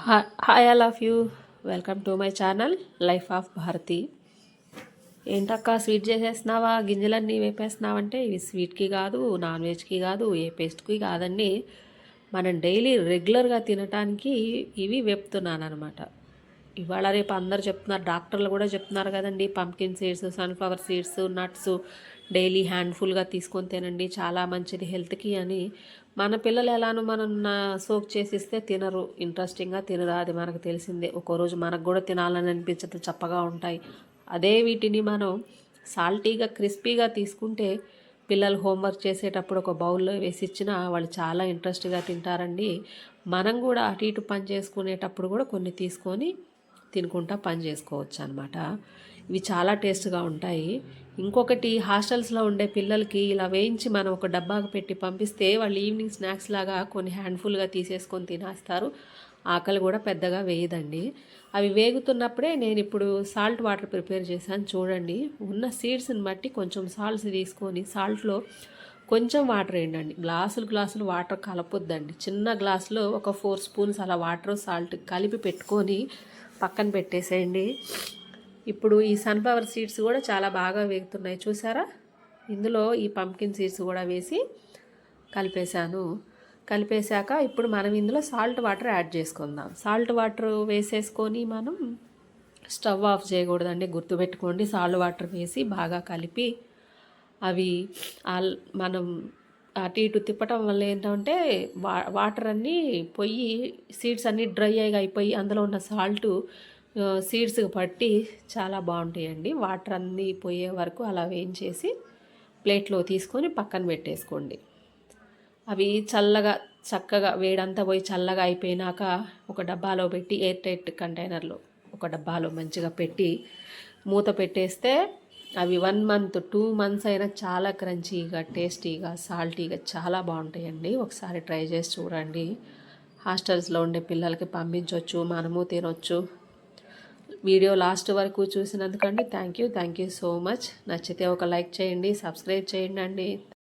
Hi all of you, welcome to my channel life of Bharati. ఏంటక్క sweet చేసేస్తున్నావా, గింజలన్నీ వేపేస్తున్నావంటే ఇవి స్వీట్కి కాదు, non వెజ్కి కాదు, ఏ పేస్ట్కి కాదండి. మనం డైలీ రెగ్యులర్గా తినటానికి ఇవి వేపుతున్నాను అనమాట. ఇవాళ రేపు అందరు చెప్తున్నారు, డాక్టర్లు కూడా చెప్తున్నారు కదండి, pumpkin seeds, sunflower seeds, nuts daily హ్యాండ్ఫుల్గా తీసుకొని తినండి, చాలా మంచిది హెల్త్కి అని. మన పిల్లలు ఎలానో మనం సోక్ చేసిస్తే తినరు, ఇంట్రెస్టింగ్గా తినరు, అది మనకు తెలిసిందే. ఒక్కో రోజు మనకు కూడా తినాలని అనిపించదు, చప్పగా ఉంటాయి. అదే వీటిని మనం సాల్టీగా క్రిస్పీగా తీసుకుంటే పిల్లలు హోంవర్క్ చేసేటప్పుడు ఒక బౌల్లో వేసి ఇచ్చినా వాళ్ళు చాలా ఇంట్రెస్ట్గా తింటారండి. మనం కూడా అటు ఇటు పని చేసుకునేటప్పుడు కూడా కొన్ని తీసుకొని తినుకుంటా పని చేసుకోవచ్చు అనమాట. ఇవి చాలా టేస్ట్గా ఉంటాయి. ఇంకొకటి, హాస్టల్స్లో ఉండే పిల్లలకి ఇలా వేయించి మనం ఒక డబ్బాకు పెట్టి పంపిస్తే వాళ్ళు ఈవినింగ్ స్నాక్స్ లాగా కొన్ని హ్యాండ్ఫుల్గా తీసేసుకొని తినేస్తారు. ఆకలి కూడా పెద్దగా వేయదండి. అవి వేగుతున్నప్పుడే నేను ఇప్పుడు సాల్ట్ వాటర్ ప్రిపేర్ చేశాను చూడండి. ఉన్న సీడ్స్ని బట్టి కొంచెం సాల్ట్స్ తీసుకొని సాల్ట్లో కొంచెం వాటర్ వేయండి. గ్లాసులు వాటర్ కలపొద్దండి. చిన్న గ్లాసులో ఒక 4 స్పూన్స్ అలా వాటర్ సాల్ట్ కలిపి పెట్టుకొని పక్కన పెట్టేసేయండి. ఇప్పుడు ఈ సన్ఫ్లవర్ సీడ్స్ కూడా చాలా బాగా వేగుతున్నాయి చూసారా. ఇందులో ఈ పంకిన్ సీడ్స్ కూడా వేసి కలిపేశాక ఇప్పుడు మనం ఇందులో సాల్ట్ వాటర్ యాడ్ చేసుకుందాం. సాల్ట్ వాటర్ వేసేసుకొని మనం స్టవ్ ఆఫ్ చేయకూడదండి, గుర్తుపెట్టుకోండి. సాల్ట్ వాటర్ వేసి బాగా కలిపి అవి మనం అటు ఇటు తిప్పటం వల్ల ఏంటంటే వాటర్ అన్నీ పోయి సీడ్స్ అన్నీ డ్రై అయిపోయి అందులో ఉన్న సాల్ట్ సీడ్స్కి పట్టి చాలా బాగుంటాయండి. వాటర్ అన్నీ పోయే వరకు అలా వేయించేసి ప్లేట్లో తీసుకొని పక్కన పెట్టేసుకోండి. అవి చక్కగా వేడంతా పోయి చల్లగా అయిపోయినాక ఒక డబ్బాలో పెట్టి, ఎయిర్ టైట్ కంటైనర్లో ఒక డబ్బాలో మంచిగా పెట్టి మూత పెట్టేస్తే అవి 1 మంత్ 2 మంత్స్ అయినా చాలా క్రంచీగా, టేస్టీగా, సాల్టీగా చాలా బాగుంటాయండి. ఒకసారి ట్రై చేసి చూడండి. హాస్టల్స్లో ఉండే పిల్లలకి పంపించవచ్చు, మనము తినొచ్చు. వీడియో లాస్ట్ వరకు చూసినందుకండి థ్యాంక్ యూ సో మచ్. నచ్చితే ఒక లైక్ చేయండి, సబ్స్క్రైబ్ చేయండి అండి.